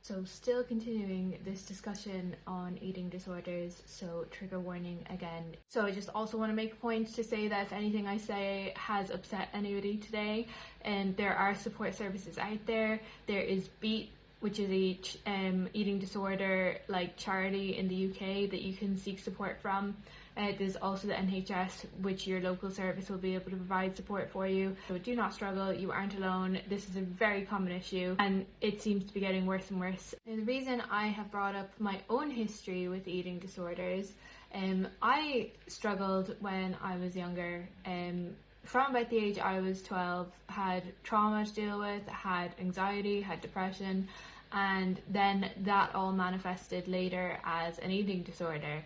So still continuing this discussion on eating disorders, so trigger warning again. So I just also want to make a point to say that if anything I say has upset anybody today, there are support services out there. There is BEAT, which is a eating disorder like charity in the UK that you can seek support from. There's also the NHS, which your local service will be able to provide support for you. So do not struggle, you aren't alone. This is a very common issue and it seems to be getting worse and worse. And the reason I have brought up my own history with eating disorders, I struggled when I was younger. From about the age I was 12, had trauma to deal with, had anxiety, had depression, and then that all manifested later as an eating disorder.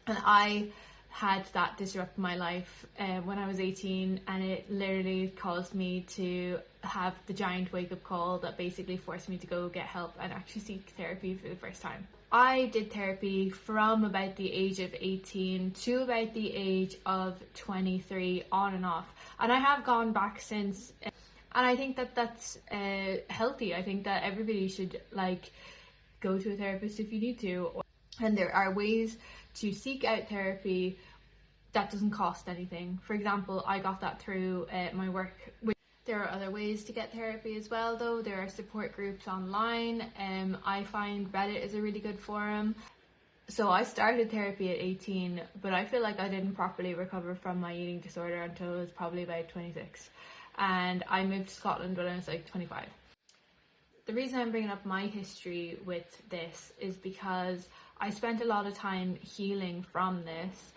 And I had that disrupt my life when I was 18, and it literally caused me to have the giant wake-up call that basically forced me to go get help and actually seek therapy for the first time. I did therapy from about the age of 18 to about the age of 23, on and off, and I have gone back since, and I think that that's healthy. I think that everybody should go to a therapist if you need to, and there are ways to seek out therapy that doesn't cost anything. For example, I got that through my work. There are other ways to get therapy as well though. There are support groups online. I find Reddit is a really good forum. So I started therapy at 18, but I feel like I didn't properly recover from my eating disorder until I was probably about 26. And I moved to Scotland when I was 25. The reason I'm bringing up my history with this is because I spent a lot of time healing from this,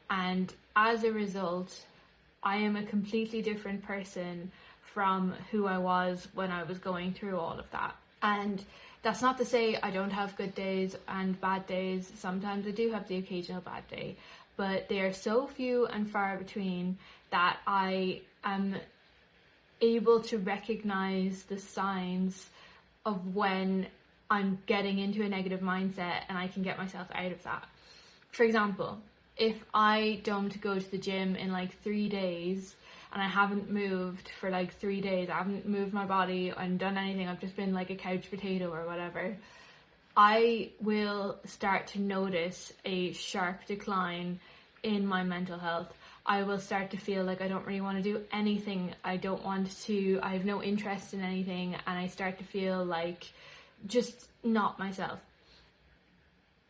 and as a result, I am a completely different person from who I was when I was going through all of that. And that's not to say I don't have good days and bad days. Sometimes I do have the occasional bad day, but they are so few and far between that I am able to recognize the signs of when I'm getting into a negative mindset and I can get myself out of that. For example, if I don't go to the gym in 3 days and I haven't moved for 3 days, I haven't moved my body and done anything, I've just been like a couch potato or whatever, I will start to notice a sharp decline in my mental health. I will start to feel like I don't really want to do anything. I have no interest in anything, and I start to feel like just not myself.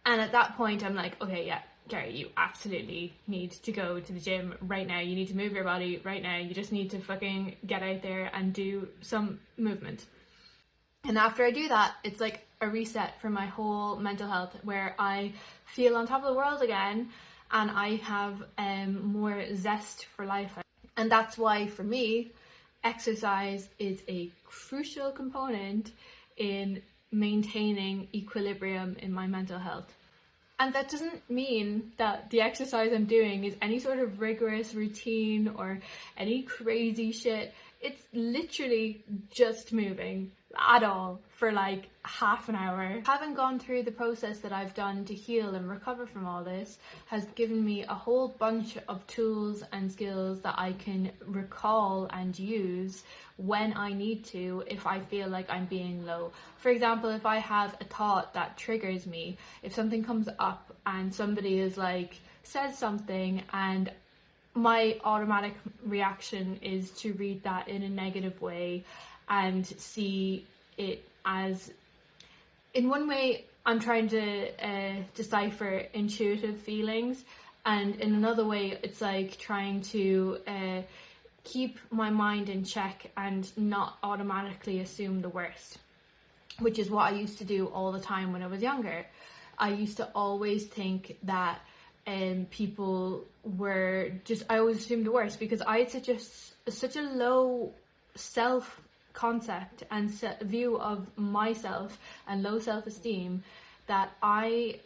And at that point I'm like, okay, yeah, Kerri, you absolutely need to go to the gym right now. You need to move your body right now. You just need to fucking get out there and do some movement. And after I do that, it's like a reset for my whole mental health, where I feel on top of the world again and I have more zest for life. And that's why for me, exercise is a crucial component in maintaining equilibrium in my mental health. And that doesn't mean that the exercise I'm doing is any sort of rigorous routine or any crazy shit. It's literally just moving at all for half an hour. Having gone through the process that I've done to heal and recover from all this has given me a whole bunch of tools and skills that I can recall and use when I need to, if I feel like I'm being low. For example, if I have a thought that triggers me, if something comes up and somebody is says something, and my automatic reaction is to read that in a negative way and see it as, in one way, I'm trying to decipher intuitive feelings, and in another way, it's trying to keep my mind in check and not automatically assume the worst, which is what I used to do all the time when I was younger. I used to always think that people were just, I always assumed the worst because I had such a low self-concept and view of myself and low self-esteem that I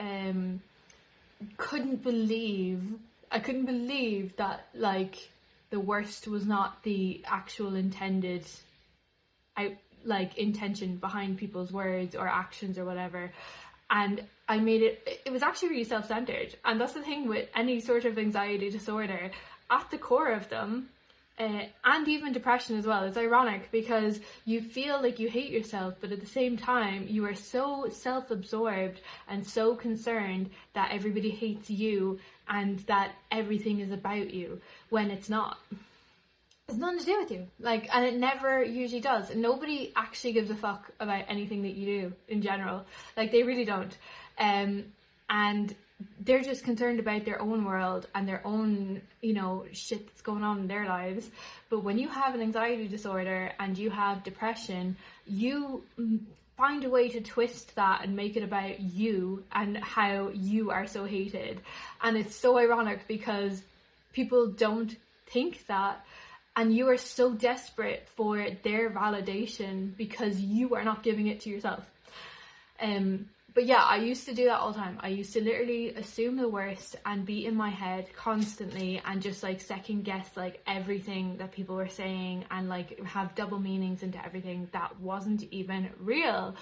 couldn't believe that the worst was not the actual intended intention behind people's words or actions or whatever. And I made it was actually really self-centered. And that's the thing with any sort of anxiety disorder. At the core of them, and even depression as well. It's ironic because you feel like you hate yourself, but at the same time you are so self-absorbed and so concerned that everybody hates you and that everything is about you, when it's not. It's nothing to do with you, like, and it never usually does. And nobody actually gives a fuck about anything that you do in general. Like, they really don't. And they're just concerned about their own world and their own, you know, shit that's going on in their lives. But when you have an anxiety disorder and you have depression, you find a way to twist that and make it about you and how you are so hated. And it's so ironic because people don't think that, and you are so desperate for their validation because you are not giving it to yourself. But yeah, I used to do that all the time. I used to literally assume the worst and be in my head constantly and just like second guess like everything that people were saying and like have double meanings into everything that wasn't even real.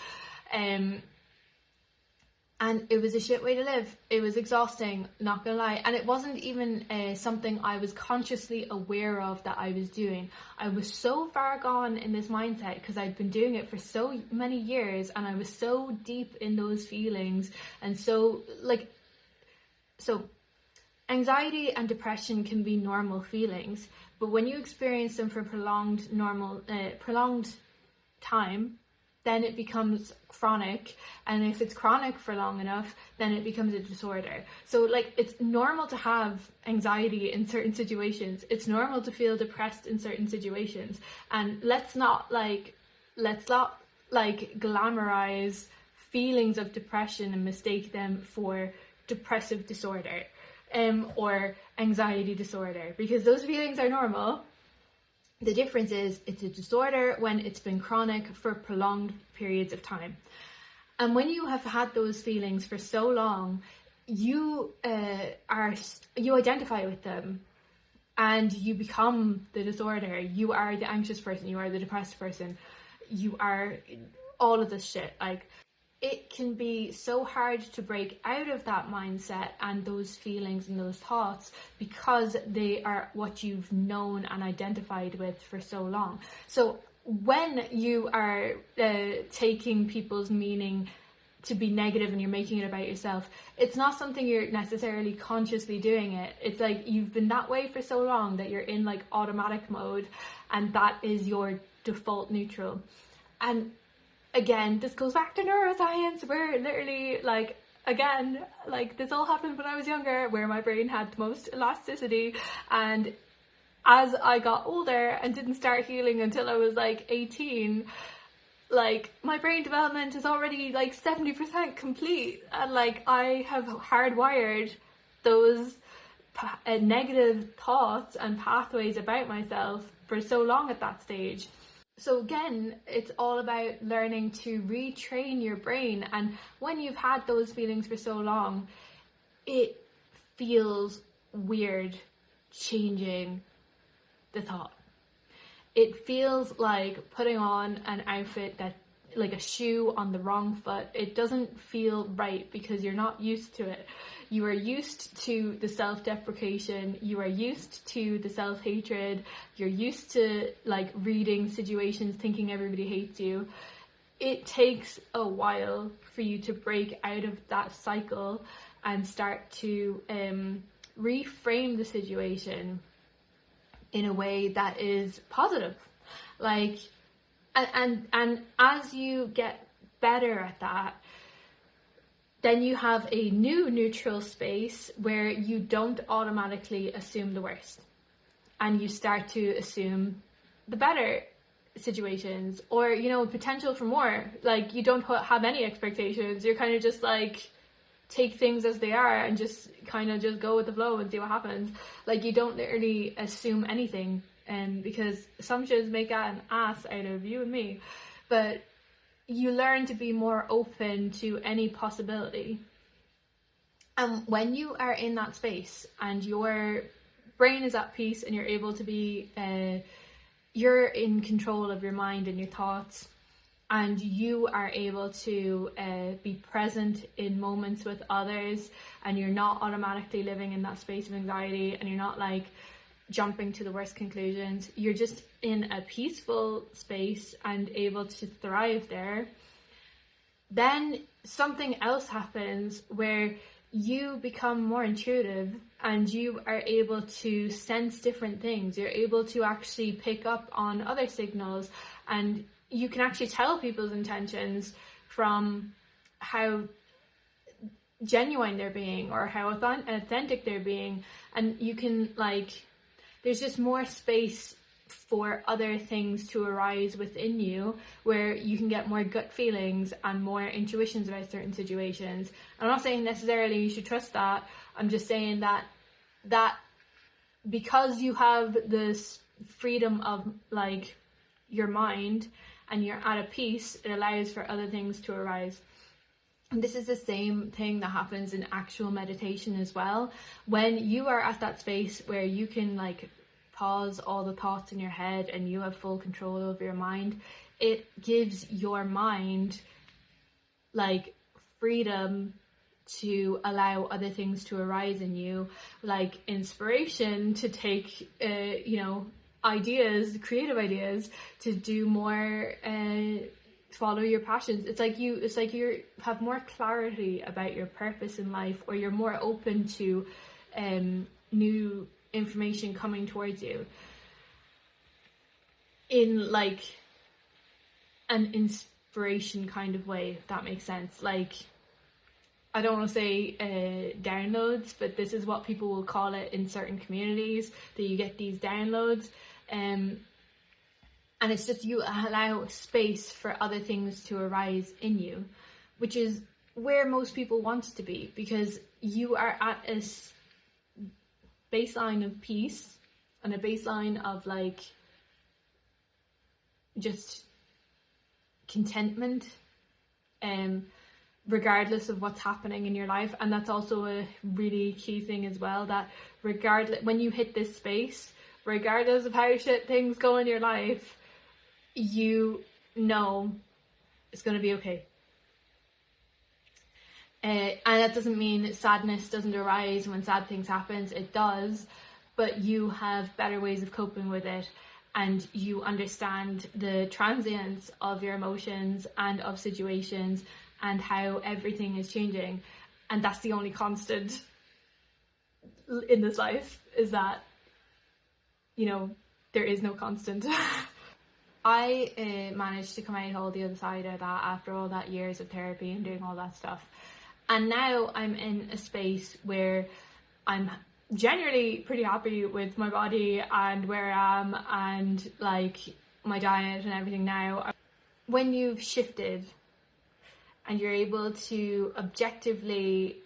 And it was a shit way to live. It was exhausting, not gonna lie. And it wasn't even something I was consciously aware of that I was doing. I was so far gone in this mindset because I'd been doing it for so many years and I was so deep in those feelings. And so anxiety and depression can be normal feelings, but when you experience them for prolonged time, then it becomes chronic, and if it's chronic for long enough, then it becomes a disorder. So like, it's normal to have anxiety in certain situations. It's normal to feel depressed in certain situations, and let's not glamorize feelings of depression and mistake them for depressive disorder or anxiety disorder, because those feelings are normal. The difference is it's a disorder when it's been chronic for prolonged periods of time. And when you have had those feelings for so long, you identify with them and you become the disorder. You are the anxious person, you are the depressed person, you are all of this shit. Like, it can be so hard to break out of that mindset and those feelings and those thoughts because they are what you've known and identified with for so long. So when you are taking people's meaning to be negative and you're making it about yourself, it's not something you're necessarily consciously doing it. It's like you've been that way for so long that you're in like automatic mode, and that is your default neutral. And again, this goes back to neuroscience, where literally, like, again, like, this all happened when I was younger, where my brain had the most elasticity, and as I got older and didn't start healing until I was like 18, like, my brain development is already like 70% complete, and like, I have hardwired those negative thoughts and pathways about myself for so long at that stage. So again, it's all about learning to retrain your brain. And when you've had those feelings for so long, it feels weird changing the thought. It feels like putting on an outfit that, like a shoe on the wrong foot. It doesn't feel right because you're not used to it. You are used to the self-deprecation, you are used to the self-hatred, you're used to like reading situations thinking everybody hates you. It takes a while for you to break out of that cycle and start to reframe the situation in a way that is positive. Like, and as you get better at that, then you have a new neutral space where you don't automatically assume the worst, and you start to assume the better situations, or, you know, potential for more. Like, you don't have any expectations. You're kind of just like, take things as they are and just kind of just go with the flow and see what happens. Like, you don't literally assume anything, because assumptions make an ass out of you and me. But you learn to be more open to any possibility. And when you are in that space and your brain is at peace and you're able to be, you're in control of your mind and your thoughts, and you are able to be present in moments with others, and you're not automatically living in that space of anxiety, and you're not like jumping to the worst conclusions. You're just in a peaceful space and able to thrive there. Then something else happens where you become more intuitive and you are able to sense different things. You're able to actually pick up on other signals, and you can actually tell people's intentions from how genuine they're being or how authentic they're being. And you can, like, there's just more space for other things to arise within you, where you can get more gut feelings and more intuitions about certain situations. I'm not saying necessarily you should trust that. I'm just saying that because you have this freedom of, like, your mind and you're at a peace, it allows for other things to arise. And this is the same thing that happens in actual meditation as well. When you are at that space where you can, like, pause all the thoughts in your head and you have full control over your mind, it gives your mind, like, freedom to allow other things to arise in you, like inspiration to take ideas, creative ideas, to do more, follow your passions. It's like you have more clarity about your purpose in life, or you're more open to new information coming towards you in, like, an inspiration kind of way, if that makes sense. Like, I don't want to say downloads, but this is what people will call it in certain communities, that you get these downloads, and it's just, you allow space for other things to arise in you, which is where most people want to be, because you are at a baseline of peace and a baseline of, like, just contentment, regardless of what's happening in your life. And that's also a really key thing as well, that regardless, when you hit this space, regardless of how shit things go in your life, you know it's going to be okay. And that doesn't mean sadness doesn't arise when sad things happen. It does, but you have better ways of coping with it, and you understand the transience of your emotions and of situations and how everything is changing. And that's the only constant in this life, is that, you know, there is no constant. I managed to come out all the other side of that after all that years of therapy and doing all that stuff. And now I'm in a space where I'm generally pretty happy with my body and where I am, and, like, my diet and everything now. When you've shifted and you're able to objectively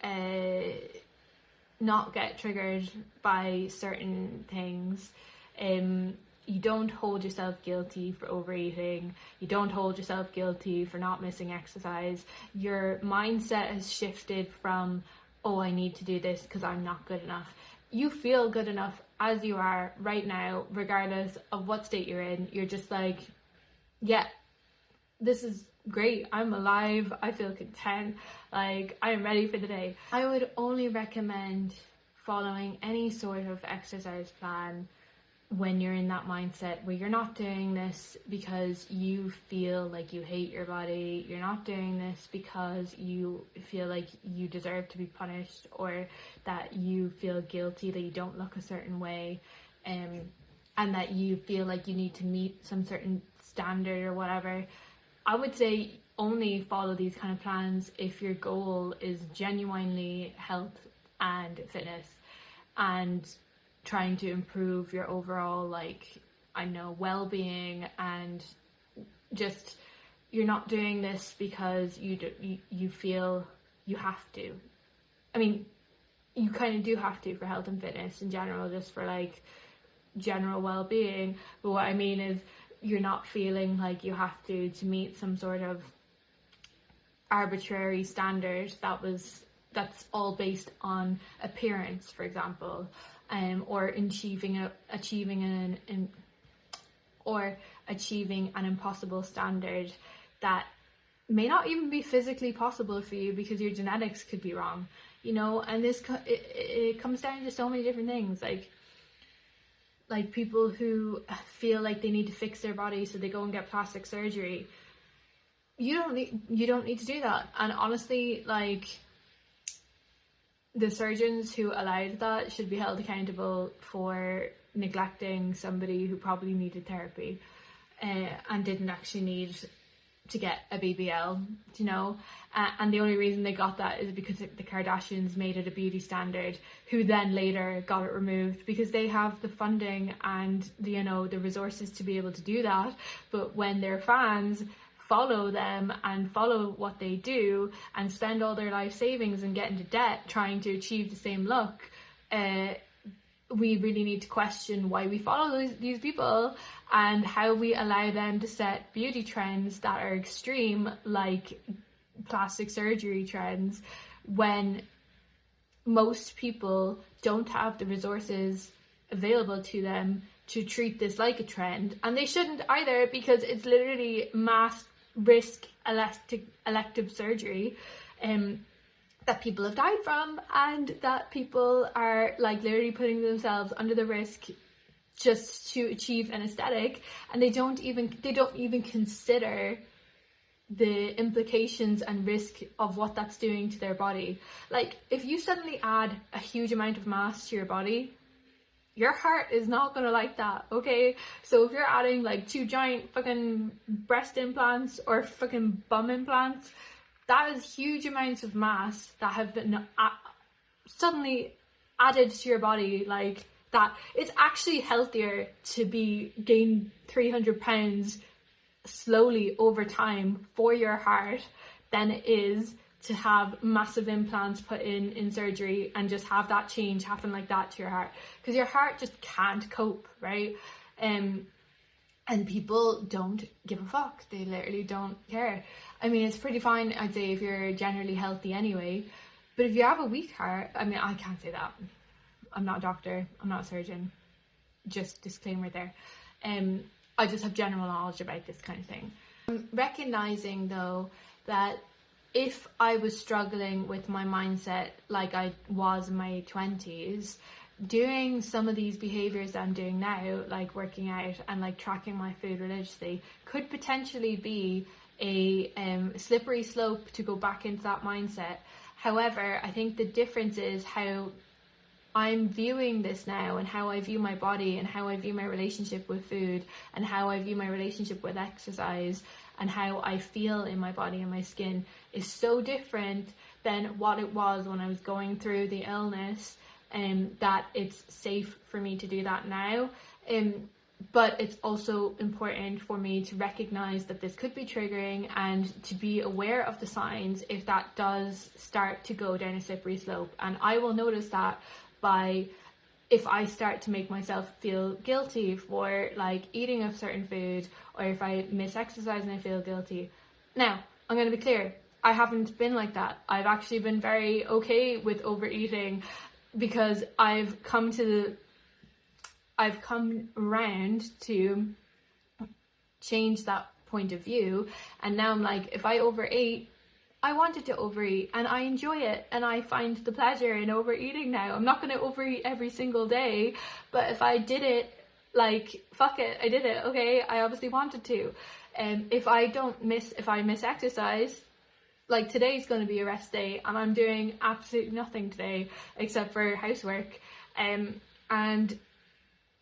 not get triggered by certain things, you don't hold yourself guilty for overeating. You don't hold yourself guilty for not missing exercise. Your mindset has shifted from, oh, I need to do this because I'm not good enough. You feel good enough as you are right now, regardless of what state you're in. You're just like, yeah, this is great. I'm alive. I feel content. Like, I am ready for the day. I would only recommend following any sort of exercise plan when you're in that mindset where you're not doing this because you feel like you hate your body, you're not doing this because you feel like you deserve to be punished, or that you feel guilty that you don't look a certain way, and that you feel like you need to meet some certain standard or whatever. I would say only follow these kind of plans if your goal is genuinely health and fitness, and trying to improve your overall, like, well-being, and just, you're not doing this because you feel you have to. I mean, you kind of do have to for health and fitness in general, just for, like, general well-being. But what I mean is, you're not feeling like you have to meet some sort of arbitrary standard that's all based on appearance, for example. Or achieving an impossible standard that may not even be physically possible for you because your genetics could be wrong, you know. And this it comes down to so many different things. Like, like people who feel like they need to fix their body so they go and get plastic surgery. You don't need to do that. And honestly, like, the surgeons who allowed that should be held accountable for neglecting somebody who probably needed therapy and didn't actually need to get a BBL, you know. And the only reason they got that is because the Kardashians made it a beauty standard, who then later got it removed because they have the funding and the, you know, the resources to be able to do that. But when their fans follow them and follow what they do and spend all their life savings and get into debt trying to achieve the same look, we really need to question why we follow these people and how we allow them to set beauty trends that are extreme, like plastic surgery trends, when most people don't have the resources available to them to treat this like a trend. And they shouldn't either, because it's literally mass risk elective surgery that people have died from, and that people are like literally putting themselves under the risk just to achieve an aesthetic, and they don't even consider the implications and risk of what that's doing to their body. Like, if you suddenly add a huge amount of mass to your body, your heart is not gonna like that, okay? So if you're adding like 2 giant fucking breast implants or fucking bum implants, that is huge amounts of mass that have been suddenly added to your body. Like, that it's actually healthier to gain 300 pounds slowly over time for your heart than it is to have massive implants put in surgery and just have that change happen like that to your heart, because your heart just can't cope, right? And people don't give a fuck. They literally don't care. I mean, it's pretty fine, I'd say, if you're generally healthy anyway, but if you have a weak heart, I mean, I can't say that. I'm not a doctor, I'm not a surgeon, just disclaimer there. I just have general knowledge about this kind of thing. I'm recognizing though that if I was struggling with my mindset like I was in my 20s, doing some of these behaviors that I'm doing now, like working out and like tracking my food religiously, could potentially be a slippery slope to go back into that mindset. However, I think the difference is how I'm viewing this now, and how I view my body, and how I view my relationship with food, and how I view my relationship with exercise, and how I feel in my body and my skin is so different than what it was when I was going through the illness, that it's safe for me to do that now. But it's also important for me to recognize that this could be triggering, and to be aware of the signs if that does start to go down a slippery slope. And I will notice that if I start to make myself feel guilty for like eating a certain food, or if I miss exercise and I feel guilty. Now, I'm going to be clear, I haven't been like that. I've actually been very okay with overeating, because I've come around to change that point of view, and now I'm like, if I overate, I wanted to overeat and I enjoy it, and I find the pleasure in overeating now. I'm not going to overeat every single day, but if I did it, like, fuck it, I did it, okay? I obviously wanted to. If I miss exercise, like today's going to be a rest day, and I'm doing absolutely nothing today except for housework. And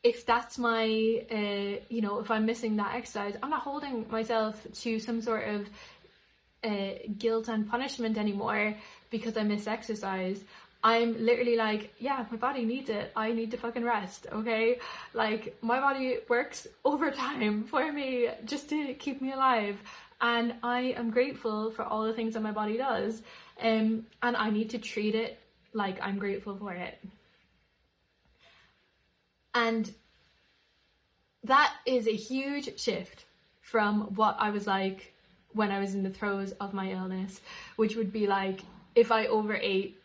if that's my, if I'm missing that exercise, I'm not holding myself to some sort of guilt and punishment anymore because I miss exercise. I'm literally like, yeah, my body needs it. I need to fucking rest, okay? Like, my body works overtime for me just to keep me alive. And I am grateful for all the things that my body does. And I need to treat it like I'm grateful for it. And that is a huge shift from what I was like when I was in the throes of my illness, which would be like, if I overate,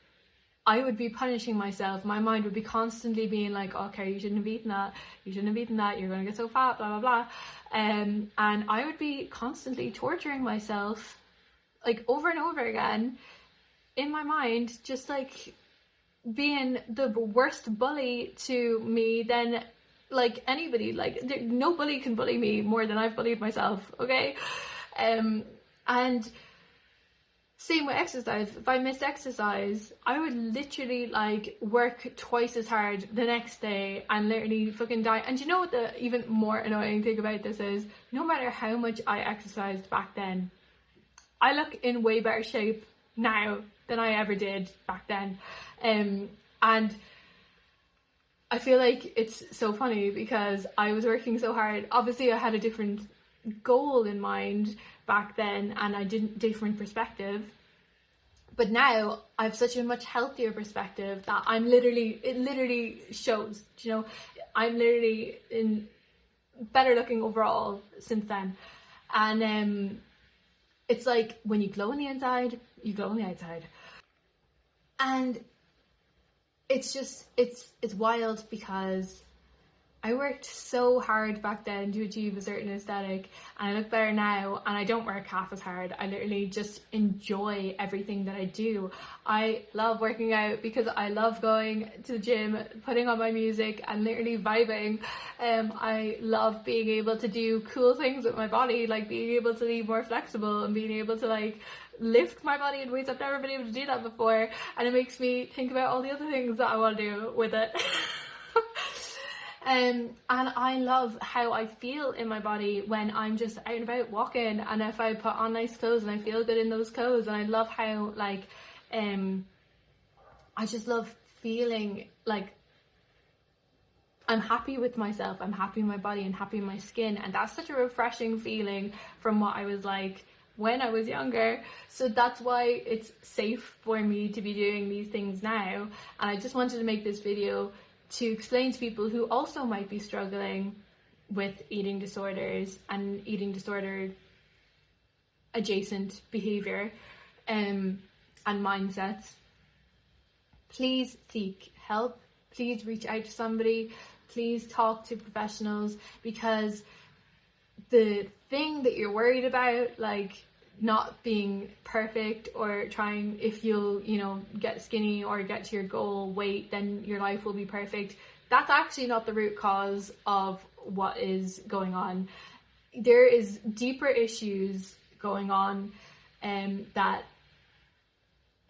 I would be punishing myself. My mind would be constantly being like, oh, Kerri, you shouldn't have eaten that. You shouldn't have eaten that. You're going to get so fat, blah, blah, blah. And I would be constantly torturing myself, like, over and over again in my mind, just like being the worst bully to me, then like anybody, like nobody can bully me more than I've bullied myself, okay? And same with exercise. If I missed exercise, I would literally like work twice as hard the next day and literally fucking die. And you know what the even more annoying thing about this is? No matter how much I exercised back then, I look in way better shape now than I ever did back then. And I feel like it's so funny because I was working so hard. Obviously I had a different goal in mind back then, and I didn't different perspective, but now I have such a much healthier perspective that it literally shows, you know, I'm literally in better looking overall since then. And it's like when you glow on the inside, you glow on the outside. And it's just it's wild because I worked so hard back then to achieve a certain aesthetic, and I look better now, and I don't work half as hard. I literally just enjoy everything that I do. I love working out because I love going to the gym, putting on my music and literally vibing. I love being able to do cool things with my body, like being able to be more flexible and being able to like lift my body in ways I've never been able to do that before, and it makes me think about all the other things that I want to do with it. And I love how I feel in my body when I'm just out and about walking, and if I put on nice clothes and I feel good in those clothes. And I love how like I just love feeling like I'm happy with myself, I'm happy in my body and happy in my skin, and that's such a refreshing feeling from what I was like when I was younger. So that's why it's safe for me to be doing these things now. And I just wanted to make this video to explain to people who also might be struggling with eating disorders and eating disorder adjacent behavior and mindsets. Please seek help. Please reach out to somebody. Please talk to professionals, because the thing that you're worried about, like not being perfect or trying, if you'll, you know, get skinny or get to your goal weight, then your life will be perfect. That's actually not the root cause of what is going on. There is deeper issues going on that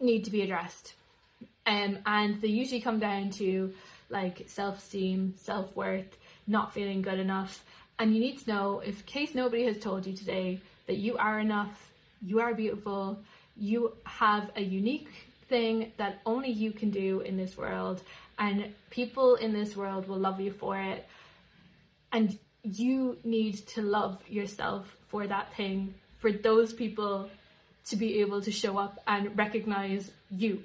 need to be addressed. And they usually come down to like self-esteem, self-worth, not feeling good enough. And you need to know, if in case nobody has told you today, that you are enough. You are beautiful. You have a unique thing that only you can do in this world, and people in this world will love you for it. And you need to love yourself for that thing, for those people to be able to show up and recognize you.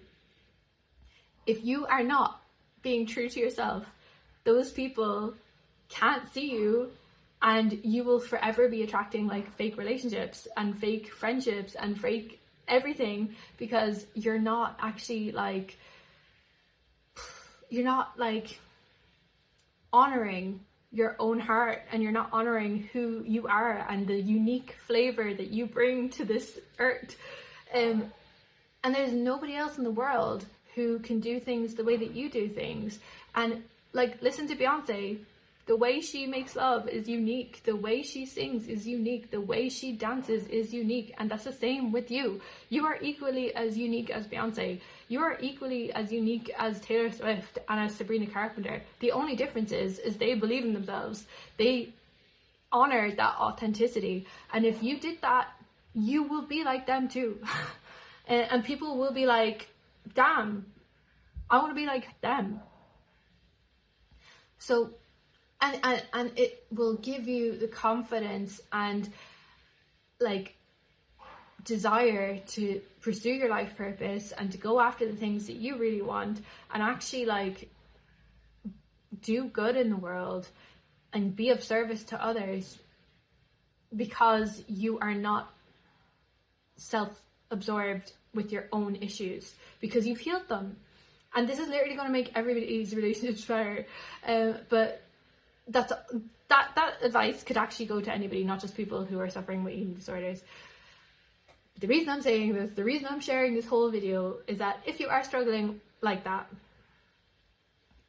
If you are not being true to yourself, those people can't see you. And you will forever be attracting like fake relationships and fake friendships and fake everything, because you're not actually like, you're not like honoring your own heart, and you're not honoring who you are and the unique flavor that you bring to this earth. And there's nobody else in the world who can do things the way that you do things. And like, listen to Beyonce. The way she makes love is unique. The way she sings is unique. The way she dances is unique. And that's the same with you. You are equally as unique as Beyonce. You are equally as unique as Taylor Swift and as Sabrina Carpenter. The only difference is they believe in themselves. They honor that authenticity. And if you did that, you will be like them too. And people will be like, damn, I want to be like them. So, and it will give you the confidence and like desire to pursue your life purpose and to go after the things that you really want, and actually like do good in the world and be of service to others, because you are not self-absorbed with your own issues, because you've healed them. And this is literally going to make everybody's relationships better. But that advice could actually go to anybody, not just people who are suffering with eating disorders. The reason I'm saying this, the reason I'm sharing this whole video, is that if you are struggling like that,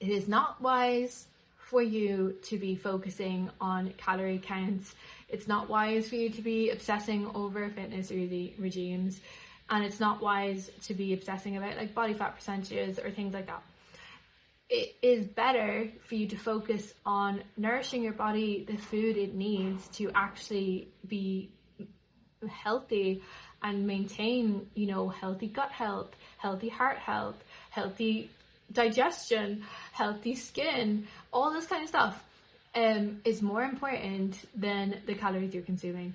it is not wise for you to be focusing on calorie counts. It's not wise for you to be obsessing over fitness regimes, and it's not wise to be obsessing about like body fat percentages or things like that. It is better for you to focus on nourishing your body the food it needs to actually be healthy and maintain, you know, healthy gut health, healthy heart health, healthy digestion, healthy skin, all this kind of stuff is more important than the calories you're consuming.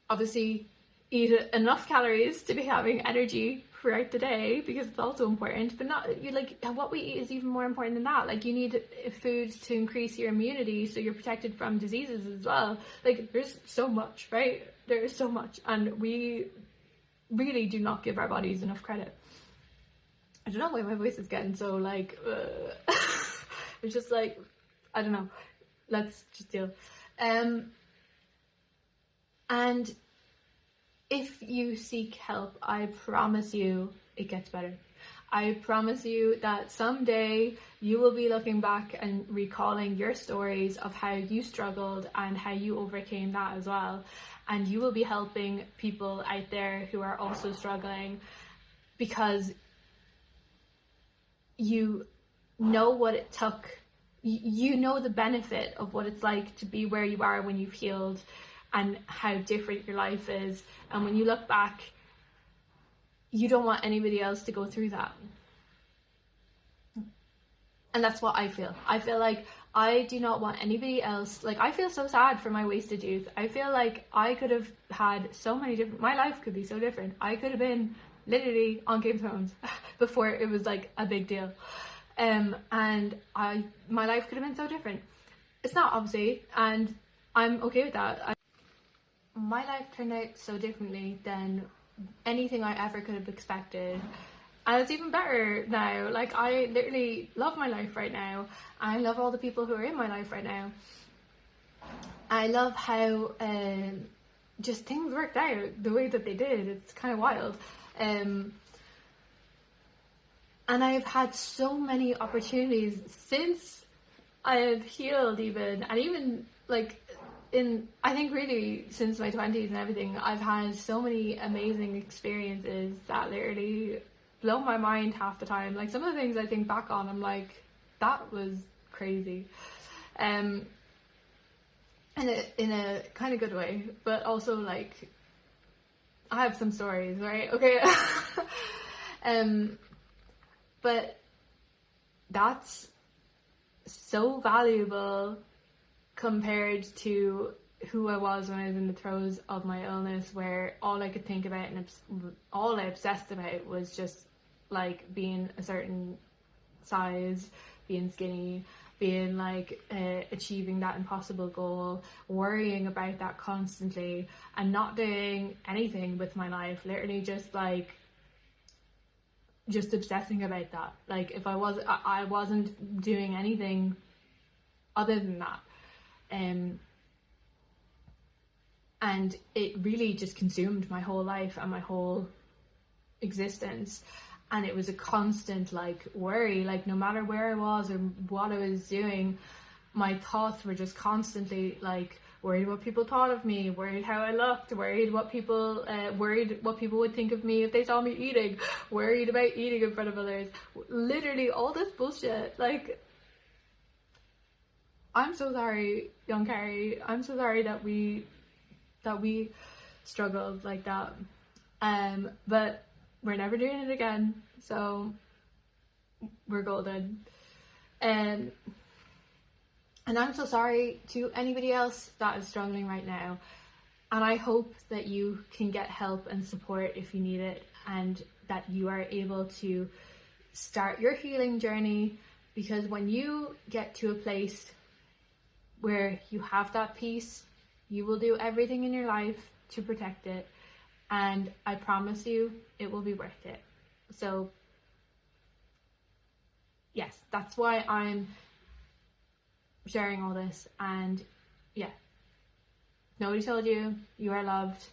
Obviously, eat enough calories to be having energy throughout the day, because it's also important, but not, you like, what we eat is even more important than that. Like, you need foods to increase your immunity so you're protected from diseases as well. Like, there's so much, right? There is so much, and we really do not give our bodies enough credit. I don't know why my voice is getting so like it's just like, I don't know, let's just deal. And if you seek help, I promise you it gets better. I promise you that someday you will be looking back and recalling your stories of how you struggled and how you overcame that as well. And you will be helping people out there who are also struggling, because you know what it took. You know the benefit of what it's like to be where you are when you've healed, and how different your life is. And when you look back, you don't want anybody else to go through that. And that's what I feel. I feel like I do not want anybody else. Like, I feel so sad for my wasted youth. I feel like I could have had so many different, my life could be so different. I could have been literally on Game of Thrones before it was like a big deal. And my life could have been so different. It's not, obviously, and I'm okay with that. My life turned out so differently than anything I ever could have expected. And it's even better now. Like, I literally love my life right now. I love all the people who are in my life right now. I love how just things worked out the way that they did. It's kind of wild. And I've had so many opportunities since I have healed, even, and even like I think really since my 20s and everything, I've had so many amazing experiences that literally blow my mind half the time. Like, some of the things I think back on, I'm like, that was crazy. In a kind of good way, but also like, I have some stories, right? Okay. But that's so valuable compared to who I was when I was in the throes of my illness, where all I could think about and all I obsessed about was just like being a certain size, being skinny, being like achieving that impossible goal, worrying about that constantly, and not doing anything with my life. Literally just obsessing about that. Like, if I wasn't doing anything other than that. And it really just consumed my whole life and my whole existence. And it was a constant like worry, like no matter where I was or what I was doing, my thoughts were just constantly like worried what people thought of me, worried how I looked, worried what people would think of me if they saw me eating, worried about eating in front of others, literally all this bullshit. Like, I'm so sorry, young Kerri. I'm so sorry that we struggled like that. But we're never doing it again, so we're golden. And I'm so sorry to anybody else that is struggling right now. And I hope that you can get help and support if you need it, and that you are able to start your healing journey, because when you get to a place where you have that peace, you will do everything in your life to protect it. And I promise you, it will be worth it. So, yes, that's why I'm sharing all this. And yeah, nobody told you, you are loved.